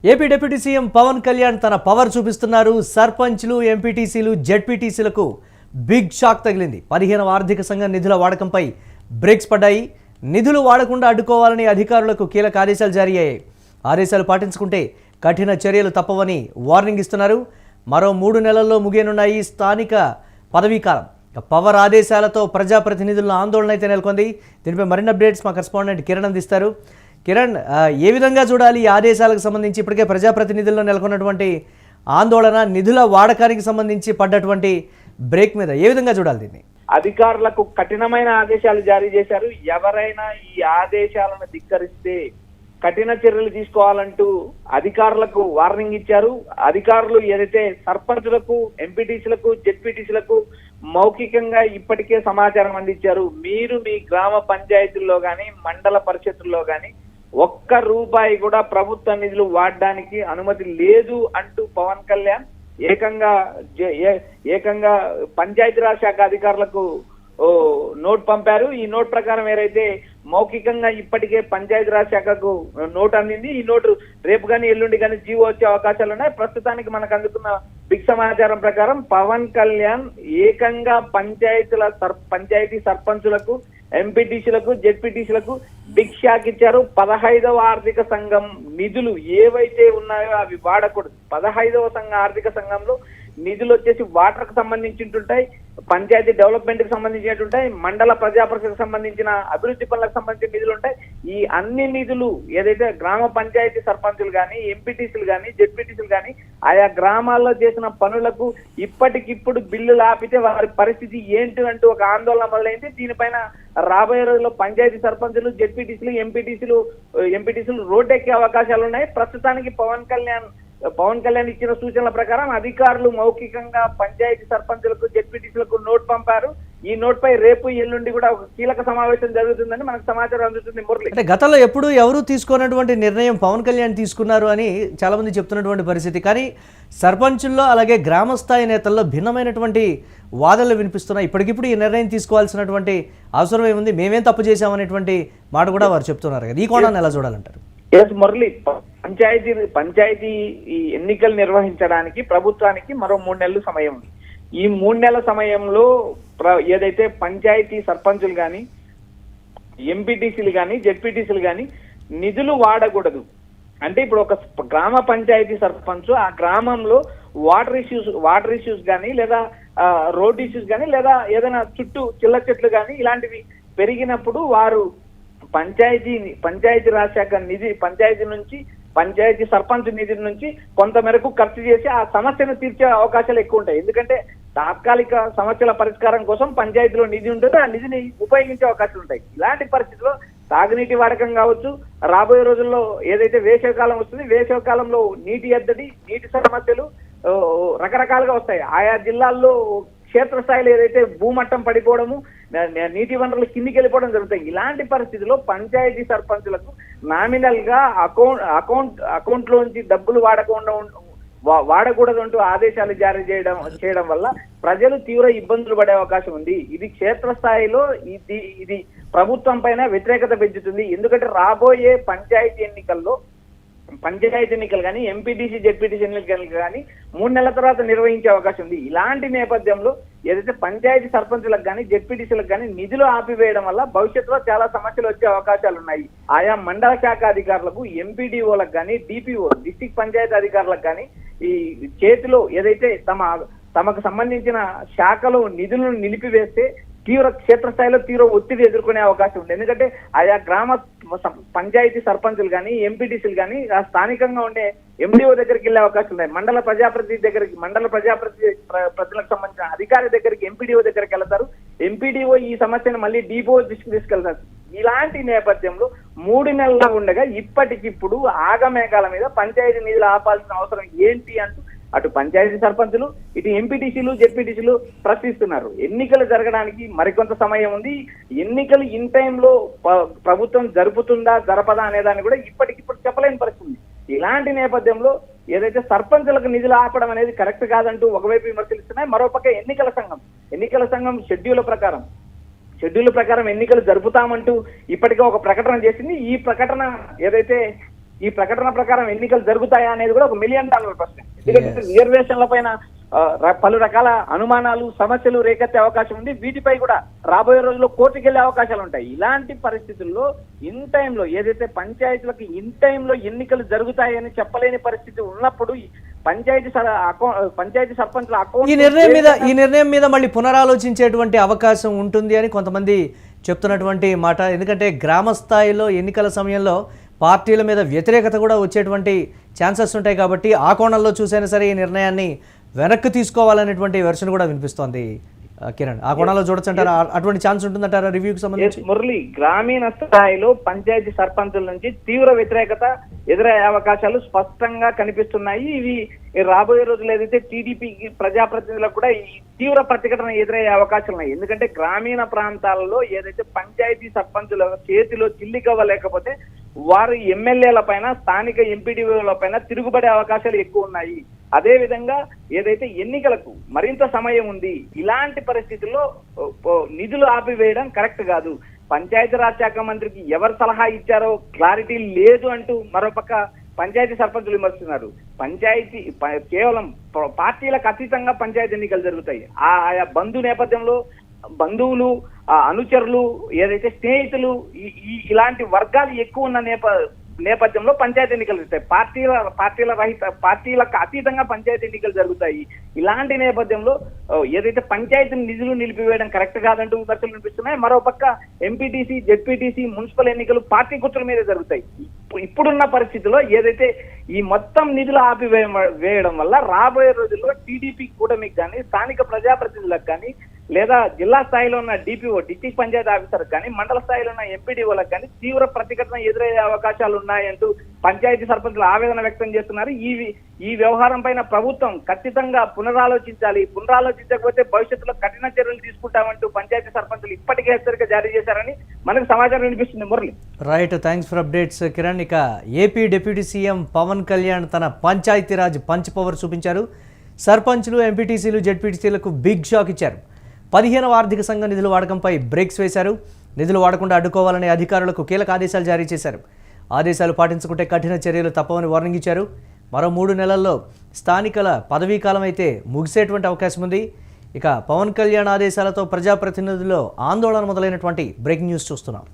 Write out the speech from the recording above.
AP deputy CM Pawan Kalyan తన power చూపిస్తున్నారు. సర్పంచ్లు, ఎంపీటీసీలు, జెడ్పీటీసీలకు బిగ్ షాక్ తగిలింది. 15వ ఆర్థిక సంఘం నిధుల వాడకంపై బ్రేక్స్ పడ్డాయి. నిధులు వాడకుండా అడ్డుకోవాలని అధికారులకు కీలక ఆదేశాలు జారీ అయ్యాయి. ఆదేశాలు పాటించుకుంటే కఠిన చర్యలు తప్పవని వార్నింగ్ ఇస్తున్నారు. మరో 3 నెలల్లో ముగియనున్నాయి స్థానిక పదవీకాలం. పవర్ ఆదేశాలతో ప్రజాప్రతినిధుల ఆందోళన అయితే నెలకొంది. దీనిపై మరిన్ని అప్డేట్స్ మా కరెస్పాండెంట్ కిరణ్ అందిస్తారు. కిరణ్, ఏ విధంగా చూడాలి ఈ ఆదేశాలకు సంబంధించి? ఇప్పటికే ప్రజాప్రతినిధుల్లో నెలకొన్నటువంటి ఆందోళన, నిధుల వాడకానికి సంబంధించి పడ్డటువంటి బ్రేక్ మీద ఏ విధంగా చూడాలి దీన్ని? అధికారులకు కఠినమైన ఆదేశాలు జారీ చేశారు. ఎవరైనా ఈ ఆదేశాలను ధిక్కరిస్తే కఠిన చర్యలు తీసుకోవాలంటూ అధికారులకు వార్నింగ్ ఇచ్చారు. అధికారులు ఏదైతే సర్పంచులకు, ఎంపీటీసీలకు, జెడ్పీటీసీలకు మౌఖికంగా ఇప్పటికే సమాచారం అందించారు. మీరు మీ గ్రామ పంచాయతీల్లో కానీ, మండల పరిషత్తుల్లో కానీ ఒక్క రూపాయి కూడా ప్రభుత్వ నిధులు వాడడానికి అనుమతి లేదు అంటూ పవన్ కళ్యాణ్ ఏకంగా పంచాయతీరాజ్ శాఖ అధికారులకు నోట్ పంపారు. ఈ నోట్ ప్రకారం ఏదైతే మౌఖికంగా ఇప్పటికే పంచాయతీరాజ్ శాఖకు నోట్ అందింది. ఈ నోటు రేపు కానీ ఎల్లుండి కానీ జీవో వచ్చే అవకాశాలు ఉన్నాయి. ప్రస్తుతానికి మనకు అందుకున్న బిగ్ సమాచారం ప్రకారం పవన్ కళ్యాణ్ ఏకంగా పంచాయతీ సర్పంచులకు, ఎంపీటీసీలకు, జెడ్పీటీసీలకు బిగ్ షాక్ ఇచ్చారు. 15వ ఆర్థిక సంఘం నిధులు ఏవైతే ఉన్నాయో అవి వాడకూడదు. 15వ ఆర్థిక సంఘంలో నిధులు వచ్చేసి వాటర్ కు సంబంధించి, పంచాయతీ డెవలప్మెంట్ కి సంబంధించినట్టుంటాయి, మండల ప్రజాపరిషత్కు సంబంధించిన అభివృద్ధి పనులకు సంబంధించిన నిధులు ఉంటాయి. ఈ అన్ని నిధులు ఏదైతే గ్రామ పంచాయతీ సర్పంచులు కానీ, ఎంపీటీసీలు కానీ, జెడ్పీటీసీలు కానీ ఆయా గ్రామాల్లో చేసిన పనులకు ఇప్పటికిప్పుడు బిల్లులు ఆపితే వారి పరిస్థితి ఏంటి అంటూ ఒక ఆందోళన మొదలైంది. దీనిపైన రాబోయే రోజుల్లో పంచాయతీ సర్పంచులు, జెడ్పీటీసీలు, ఎంపీటీసీలు రోడ్డెక్కే అవకాశాలు ఉన్నాయి. ప్రస్తుతానికి పవన్ కళ్యాణ్ ఇచ్చిన సూచనల ప్రకారం అధికారులు మౌఖికంగా పంచాయతీ సర్పంచులకు, జెడ్పీటీసీలకు నోట్ పంపారు. ఈ నోట్ పై రేపు ఎల్లుండి కూడా ఒక కీలక సమావేశం జరుగుతుందని మనకు సమాచారం అందుతుంది. మురళి, అంటే గతంలో ఎప్పుడు ఎవరు తీసుకున్నటువంటి నిర్ణయం పవన్ కళ్యాణ్ తీసుకున్నారు అని చాలా మంది చెప్తున్నటువంటి పరిస్థితి. కానీ సర్పంచుల్లో అలాగే గ్రామ స్థాయి నేతల్లో భిన్నమైనటువంటి వాదనలు వినిపిస్తున్నాయి. ఇప్పటికిప్పుడు ఈ నిర్ణయం తీసుకోవాల్సినటువంటి అవసరం ఏముంది, మేమేం తప్పు చేశామనేటువంటి మాట కూడా వారు చెప్తున్నారు కదా. ఈ కోణాన్ని ఎలా చూడాలంటారు? ఎస్ మురళి, పంచాయతీ ఈ ఎన్నికలు నిర్వహించడానికి ప్రభుత్వానికి మరో 3 నెలలు సమయం ఉంది. ఈ 3 నెలల సమయంలో ఏదైతే పంచాయతీ సర్పంచులు కానీ, ఎంపీటీసీలు కానీ, జెడ్పీటీసీలు కానీ నిధులు వాడకూడదు. అంటే ఇప్పుడు ఒక గ్రామ పంచాయతీ సర్పంచ్ ఆ గ్రామంలో వాటర్ ఇష్యూస్ కానీ, లేదా రోడ్ ఇష్యూస్ కానీ, లేదా ఏదైనా చుట్టూ చిల్ల చెట్లు కానీ ఇలాంటివి పెరిగినప్పుడు వారు పంచాయతీరాజ్ శాఖ నిధి, పంచాయతీ సర్పంచ్ నిధి నుంచి కొంత మేరకు ఖర్చు చేసి ఆ సమస్యను తీర్చే అవకాశాలు ఎక్కువ ఉంటాయి. ఎందుకంటే తాత్కాలిక సమస్యల పరిష్కారం కోసం పంచాయతీలో నిధి ఉంటుంది, ఆ నిధిని ఉపయోగించే అవకాశాలు ఉంటాయి. ఇలాంటి పరిస్థితుల్లో తాగునీటి వాడకం కావచ్చు, రాబోయే రోజుల్లో ఏదైతే వేసవికాలం వస్తుంది, వేసవికాలంలో నీటి ఎద్దడి, నీటి సమస్యలు రకరకాలుగా వస్తాయి. ఆయా జిల్లాల్లో క్షేత్రస్థాయిలో ఏదైతే భూమట్టం పడిపోవడము, నీటి వనరులు కిందికి వెళ్ళిపోవడం జరుగుతాయి. ఇలాంటి పరిస్థితుల్లో పంచాయతీ సర్పంచులకు నామినల్ గా అకౌంట్ లోంచి డబ్బులు వాడకూడదు అంటూ ఆదేశాలు జారీ చేయడం వల్ల ప్రజలు తీవ్ర ఇబ్బందులు పడే అవకాశం ఉంది. ఇది క్షేత్రస్థాయిలో ఇది ప్రభుత్వం పైన వ్యతిరేకత పెంచుతుంది. ఎందుకంటే రాబోయే పంచాయతీ ఎన్నికలు కానీ, ఎంపీటీసీ, జెడ్పీటీసీ ఎన్నికలు కానీ 3 నెలల తర్వాత నిర్వహించే అవకాశం ఉంది. ఇలాంటి నేపథ్యంలో ఏదైతే పంచాయతీ సర్పంచులకు కానీ, జెడ్పీటీసీలకు కానీ నిధులు ఆపివేయడం వల్ల భవిష్యత్తులో చాలా సమస్యలు వచ్చే అవకాశాలు ఉన్నాయి. ఆయా మండల శాఖ అధికారులకు, ఎంపీడీఓలకు కానీ, డిపిఓ డిస్ట్రిక్ట్ పంచాయతీ అధికారులకు కానీ ఈ చేతిలో ఏదైతే తమకు సంబంధించిన శాఖలో నిధులను నిలిపివేస్తే క్షేత్రస్థాయిలో తీవ్ర ఒత్తిడి ఎదుర్కొనే అవకాశం ఉంది. ఎందుకంటే ఆయా గ్రామ పంచాయతీ సర్పంచులు కానీ, ఎంపీటీసీలు కానీ స్థానికంగా ఉండే ఎండిఓ దగ్గరికి వెళ్ళే అవకాశం ఉన్నాయి. మండల ప్రజలకు సంబంధించిన అధికారి దగ్గరికి, ఎంపీడీఓ దగ్గరికి వెళ్తారు. ఎంపీడీఓ ఈ సమస్యను మళ్ళీ డిపిఓ దృష్టికి తీసుకెళ్తారు. ఇలాంటి నేపథ్యంలో 3 నెలలు ఉండగా ఇప్పటికిప్పుడు ఆగమేఘాల మీద పంచాయతీ నిధులు ఆపాల్సిన అవసరం ఏంటి అంటూ అటు పంచాయతీ సర్పంచులు, ఇటు ఎంపీటీసీలు, జెడ్పీటీసీలు ప్రశ్నిస్తున్నారు. ఎన్నికలు జరగడానికి మరికొంత సమయం ఉంది. ఎన్నికలు ఇన్ టైంలో ప్రభుత్వం జరుపుతుందా, జరపదా అనేదాన్ని కూడా ఇప్పటికిప్పుడు చెప్పలేని పరిస్థితి. ఇలాంటి నేపథ్యంలో ఏదైతే సర్పంచులకు నిధులు ఆపడం అనేది కరెక్ట్ కాదంటూ ఒకవైపు విమర్శిస్తున్నాయి. మరోపక్క ఎన్నికల సంఘం షెడ్యూల్ ప్రకారం ఎన్నికలు జరుపుతామంటూ ఇప్పటికే ఒక ప్రకటన చేసింది. ఈ ప్రకటన ఏదైతే ఈ ప్రకటన ప్రకారం ఎన్నికలు జరుగుతాయా అనేది కూడా ఒక $1 మిలియన్ ప్రశ్న. ఎందుకంటే రిజర్వేషన్ల పైన పలు రకాల అనుమానాలు సమస్యలు రేకెత్తే అవకాశం ఉంది. వీటిపై కూడా రాబోయే రోజుల్లో కోర్టుకు వెళ్లే అవకాశాలు ఉంటాయి. ఇలాంటి పరిస్థితుల్లో ఇన్ టైంలో ఏదైతే పంచాయతీలకు ఇన్ టైంలో ఎన్నికలు జరుగుతాయని చెప్పలేని పరిస్థితి ఉన్నప్పుడు పంచాయతీ సర్పంచ్ల అకౌంట్ ఈ నిర్ణయం మీద మళ్ళీ పునరాలోచించేటువంటి అవకాశం ఉంటుంది అని కొంతమంది చెప్తున్నటువంటి మాట. ఎందుకంటే గ్రామ స్థాయిలో ఎన్నికల సమయంలో పార్టీల మీద వ్యతిరేకత కూడా వచ్చేటువంటి ఛాన్సెస్ ఉంటాయి కాబట్టి ఆ కోణంలో చూసైనా సరే ఈ నిర్ణయాన్ని వెనక్కి తీసుకోవాలనేటువంటి వెర్షన్ కూడా వినిపిస్తోంది. కిరణ్, ఆ కోణంలో చూడొచ్చంటారా? అటువంటి ఛాన్స్ ఉంటుందంటారా రివ్యూకి సంబంధించి? మురళి, గ్రామీణ స్థాయిలో పంచాయతీ సర్పంచుల నుంచి తీవ్ర వ్యతిరేకత ఎదురయ్యే అవకాశాలు స్పష్టంగా కనిపిస్తున్నాయి. ఇవి రాబోయే రోజులు ఏదైతే టీడీపీ ప్రజాప్రతినిధులకు కూడా ఈ తీవ్ర ప్రతిఘటన ఎదురయ్యే అవకాశాలు ఉన్నాయి. ఎందుకంటే గ్రామీణ ప్రాంతాలలో ఏదైతే పంచాయతీ సర్పంచుల చేతిలో చిల్లిగవ్వ లేకపోతే వారు ఎమ్మెల్యేల పైన స్థానిక ఎంపీడీఓల పైన తిరుగుబడే అవకాశాలు ఎక్కువ ఉన్నాయి. అదే విధంగా ఏదైతే ఎన్నికలకు మరింత సమయం ఉంది, ఇలాంటి పరిస్థితుల్లో నిధులు ఆపివేయడం కరెక్ట్ కాదు. పంచాయతీరాజ్ శాఖ మంత్రికి ఎవరు సలహా ఇచ్చారో క్లారిటీ లేదు అంటూ మరోపక్క పంచాయతీ సర్పంచులు విమర్శిస్తున్నారు. కేవలం పార్టీలకు అతీతంగా పంచాయతీ ఎన్నికలు జరుగుతాయి. ఆయా నేపథ్యంలో బంధువులు, అనుచరులు, ఏదైతే స్నేహితులు, ఇలాంటి వర్గాలు ఎక్కువ ఉన్న నేపథ్యంలో పంచాయతీ ఎన్నికలు జరుగుతాయి. పార్టీలకు అతీతంగా పంచాయతీ ఎన్నికలు జరుగుతాయి. ఇలాంటి నేపథ్యంలో ఏదైతే పంచాయతీ నిధులు నిలిపివేయడం కరెక్ట్ కాదంటూ విమర్శలు వినిపిస్తున్నాయి. మరోపక్క ఎంపీటీసీ, జెడ్పీటీసీ, మున్సిపల్ ఎన్నికలు పార్టీ గుర్తుల మీద జరుగుతాయి. ఇప్పుడున్న పరిస్థితుల్లో ఏదైతే ఈ మొత్తం నిధులు ఆపివేయడం వల్ల రాబోయే రోజుల్లో టీడీపీ కూటమికి కానీ, స్థానిక ప్రజాప్రతినిధులకు కానీ, లేదా జిల్లా స్థాయిలో ఉన్న డిపిఓ, డిస్ట్రిక్ట్ పంచాయతీ ఆఫీసర్ కానీ, మండల స్థాయిలో ఉన్న ఎంపీడీఓలకు కానీ తీవ్ర ప్రతిఘటన ఎదురయ్యే అవకాశాలు ఉన్నాయంటూ పంచాయతీ సర్పంచులు ఆవేదన వ్యక్తం చేస్తున్నారు. ఈ వ్యవహారం పైన ప్రభుత్వం ఖచ్చితంగా పునరాలోచించాలి. పునరాలోచించకపోతే భవిష్యత్తులో కఠిన చర్యలు తీసుకుంటామంటూ పంచాయతీ సర్పంచులు ఇప్పటికే హెచ్చరిక జారీ చేశారని మనకు సమాచారం వినిపిస్తుంది. Murali, right, thanks for updates Kiran. ఇక AP deputy CM Pawan Kalyan తన పంచాయతీరాజ్ పంచ్ పవర్ చూపించారు. సర్పంచ్లు, ఎంపీటీసీలు, జెడ్పీటీసీలకు బిగ్ షాక్ ఇచ్చారు. 15వ ఆర్థిక సంఘ నిధుల వాడకంపై బ్రేక్స్ వేశారు. నిధులు వాడకుండా అడ్డుకోవాలనే అధికారులకు కీలక ఆదేశాలు జారీ చేశారు. ఆదేశాలు పాటించకుంటే కఠిన చర్యలు తప్పవని వార్నింగ్ ఇచ్చారు. మరో 3 నెలల్లో స్థానికల పదవీకాలం అయితే ముగిసేటువంటి అవకాశం ఉంది. ఇక పవన్ కళ్యాణ్ ఆదేశాలతో ప్రజాప్రతినిధుల్లో ఆందోళన మొదలైనటువంటి బ్రేకింగ్ న్యూస్ చూస్తున్నాం.